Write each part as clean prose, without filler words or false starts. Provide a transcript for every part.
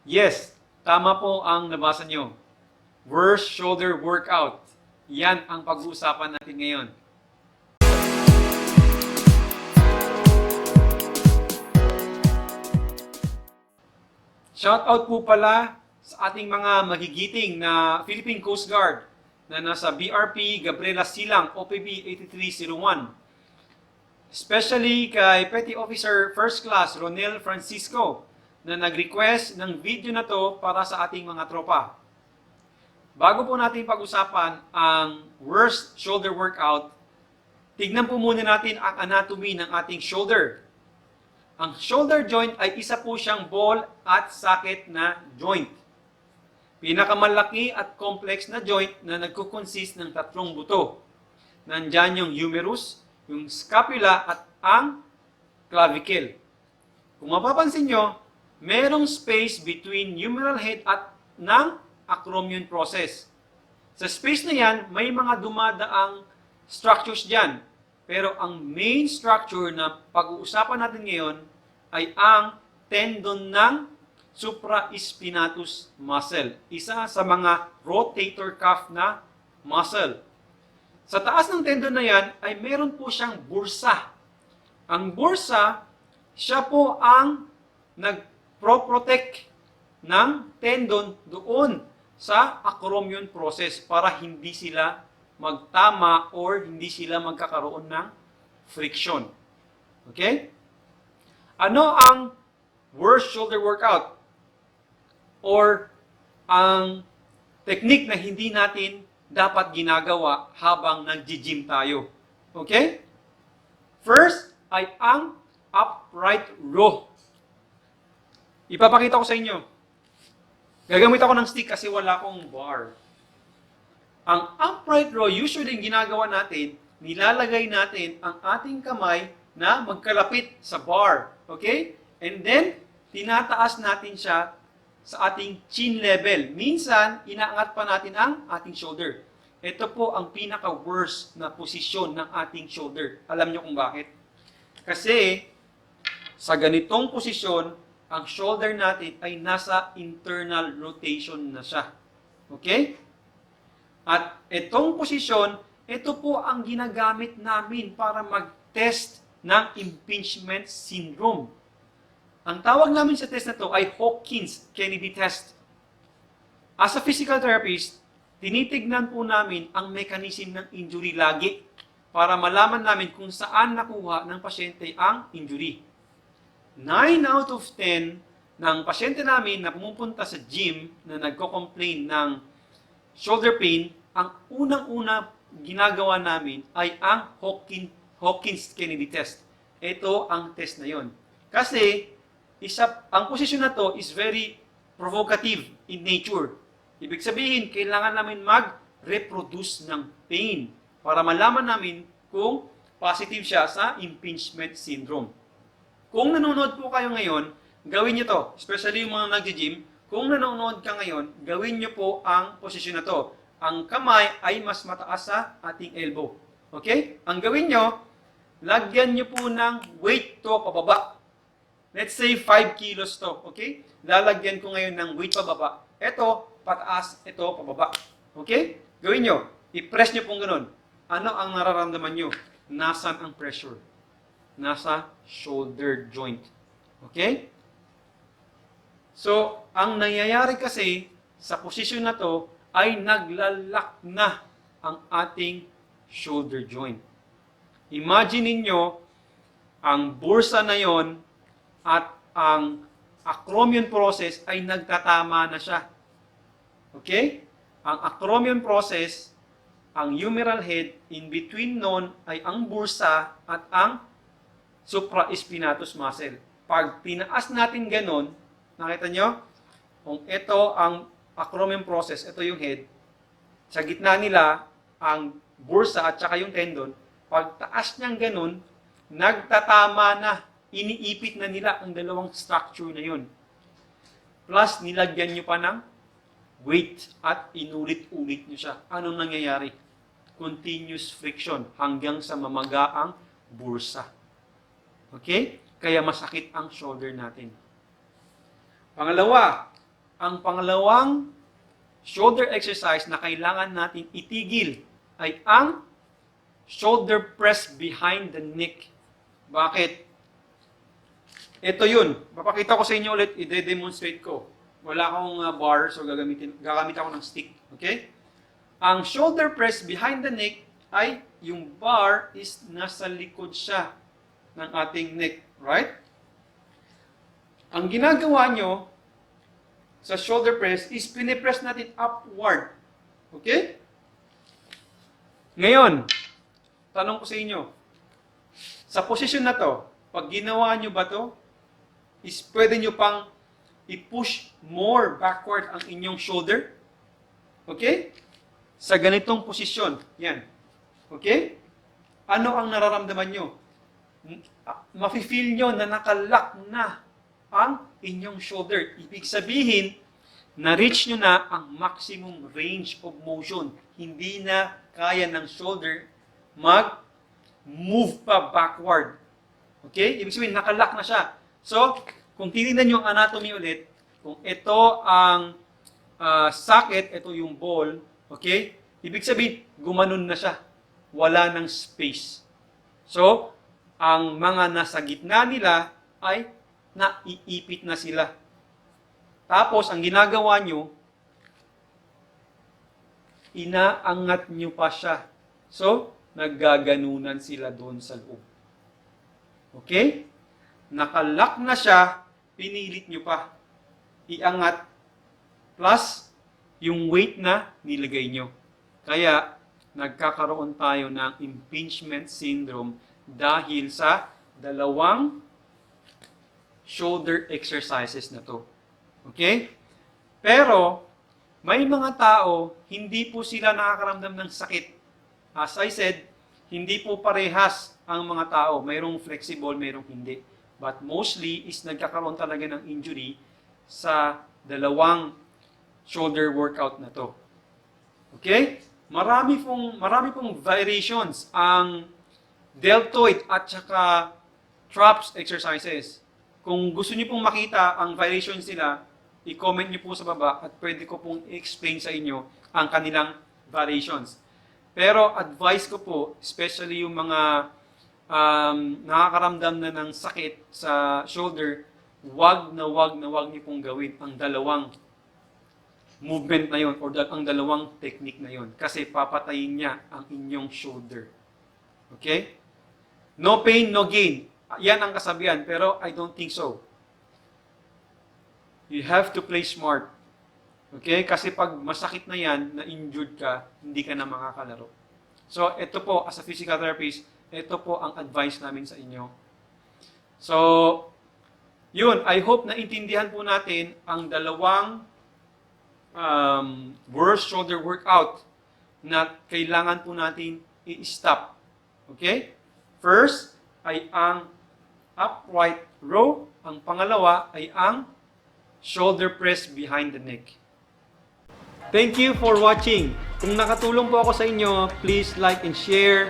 Yes, tama po ang nabasa nyo. Worst shoulder workout. Yan ang pag-uusapan natin ngayon. Shoutout po pala sa ating mga magigiting na Philippine Coast Guard na nasa BRP Gabriela Silang OPB 8301. Especially kay Petty Officer First Class Ronel Francisco na nag-request ng video na to para sa ating mga tropa. Bago po natin pag-usapan ang worst shoulder workout, tignan po muna natin ang anatomy ng ating shoulder. Ang shoulder joint ay isa po siyang ball at socket na joint. Pinakamalaki at complex na joint na nagkukonsist ng tatlong buto. Nandyan yung humerus, yung scapula at ang clavicle. Kung mapapansin nyo, merong space between humeral head at ng acromion process. Sa space na yan, may mga dumadaang structures dyan. Pero ang main structure na pag-uusapan natin ngayon ay ang tendon ng supraspinatus muscle. Isa sa mga rotator cuff na muscle. Sa taas ng tendon na yan ay meron po siyang bursa. Ang bursa, siya po ang nag-protect ng tendon doon sa acromion process para hindi sila magtama or hindi sila magkakaroon ng friction. Okay? Ano ang worst shoulder workout? Or ang technique na hindi natin dapat ginagawa habang nag-gym tayo? Okay? First ay ang upright row. Ipapakita ko sa inyo. Gagamit ako ng stick kasi wala akong bar. Ang upright row, usually yung ginagawa natin, nilalagay natin ang ating kamay na magkalapit sa bar. Okay? And then, tinataas natin siya sa ating chin level. Minsan, inaangat pa natin ang ating shoulder. Ito po ang pinaka-worst na posisyon ng ating shoulder. Alam nyo kung bakit? Kasi, sa ganitong posisyon, ang shoulder natin ay nasa internal rotation na siya. Okay? At itong posisyon, ito po ang ginagamit namin para mag-test ng impingement syndrome. Ang tawag namin sa test na to ay Hawkins-Kennedy test. As a physical therapist, tinitignan po namin ang mechanism ng injury lagi para malaman namin kung saan nakuha ng pasyente ang injury. 9 out of 10 ng pasyente namin na pumupunta sa gym na nagko-complain ng shoulder pain, ang unang-una ginagawa namin ay ang Hawkins-Kennedy test. Ito ang test na yon. Kasi, ang posisyon na to is very provocative in nature. Ibig sabihin, kailangan namin mag-reproduce ng pain para malaman namin kung positive siya sa impingement syndrome. Kung nanonood po kayo ngayon, gawin nyo to. Especially yung mga nag-gym, kung nanonood ka ngayon, gawin nyo po ang posisyon na to. Ang kamay ay mas mataas sa ating elbow. Okay? Ang gawin nyo, lagyan nyo po ng weight to pababa. Let's say 5 kilos to. Okay? Lalagyan ko ngayon ng weight pababa. Ito, pataas. Ito, pababa. Okay? Gawin nyo. I-press nyo pong ganun. Ano ang nararamdaman nyo? Nasaan ang pressure? Nasa shoulder joint. Okay? So, ang nangyayari kasi sa posisyon na to ay naglalak na ang ating shoulder joint. Imagine niyo ang bursa na yon at ang acromion process ay nagtatama na siya. Okay? Ang acromion process, ang humeral head, in between nun ay ang bursa at ang supraspinatus muscle. Pag tinaas natin ganon, nakita nyo? Kung ito ang acromion process, ito yung head. Sa gitna nila, ang bursa at saka yung tendon. Pag taas niyang ganon, nagtatama na, iniipit na nila ang dalawang structure na yun. Plus, nilagyan nyo pa ng weight at inulit-ulit nyo siya. Anong nangyayari? Continuous friction hanggang sa mamagaang bursa. Okay? Kaya masakit ang shoulder natin. Pangalawa, Ang pangalawang shoulder exercise na kailangan natin itigil ay ang shoulder press behind the neck. Bakit? Ito yun. Papakita ko sa inyo ulit, i-demonstrate ko. Wala akong bar, so gagamit ako ng stick. Okay? Ang shoulder press behind the neck ay yung bar is nasa likod siya ng ating neck. Right? Ang ginagawa nyo sa shoulder press is pinipress natin upward. Okay? Ngayon, tanong ko sa inyo, sa posisyon na to, pag ginawa nyo ba to, is pwede nyo pang i-push more backward ang inyong shoulder? Okay? Sa ganitong posisyon. Yan. Okay? Ano ang nararamdaman nyo? Mafe-feel nyo na nakalock na ang inyong shoulder. Ibig sabihin, na-reach nyo na ang maximum range of motion. Hindi na kaya ng shoulder mag-move pa backward. Okay? Ibig sabihin, nakalock na siya. So, kung titignan nyo ang anatomy ulit, kung ito ang socket, ito yung ball, okay? Ibig sabihin, gumanon na siya. Wala ng space. So, ang mga nasa gitna nila ay naiipit na sila. Tapos, ang ginagawa nyo, inaangat nyo pa siya. So, naggaganunan sila doon sa loob. Okay? Nakalock na siya, pinilit nyo pa. Iangat plus yung weight na nilagay nyo. Kaya, nagkakaroon tayo ng impingement syndrome dahil sa dalawang shoulder exercises na to. Okay? Pero, may mga tao, hindi po sila nakakaramdam ng sakit. As I said, hindi po parehas ang mga tao. Mayroong flexible, mayroong hindi. But mostly is nagkakaroon talaga ng injury sa dalawang shoulder workout na to. Okay? Marami pong variations ang deltoid at saka traps exercises. Kung gusto niyo pong makita ang variations nila, i-comment niyo po sa baba at pwede ko pong i-explain sa inyo ang kanilang variations. Pero advice ko po, especially yung mga nakakaramdam na ng sakit sa shoulder, wag niyo pong gawin ang dalawang movement na yon or ang dalawang technique na yon kasi papatayin niya ang inyong shoulder. Okay? No pain, no gain. Yan ang kasabihan, pero I don't think so. You have to play smart. Okay? Kasi pag masakit na yan, na-injured ka, hindi ka na makakalaro. So, ito po, as a physical therapist, ito po ang advice namin sa inyo. So, yun, I hope na intindihan po natin ang dalawang worst shoulder workout na kailangan po natin i-stop. Okay? First ay ang upright row. Ang pangalawa ay ang shoulder press behind the neck. Thank you for watching. Kung nakatulong po ako sa inyo, please like and share,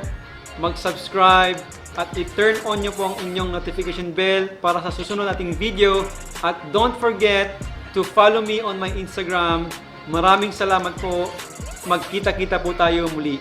mag-subscribe, at i-turn on nyo po ang inyong notification bell para sa susunod nating video. At don't forget to follow me on my Instagram. Maraming salamat po. Magkita-kita po tayo muli.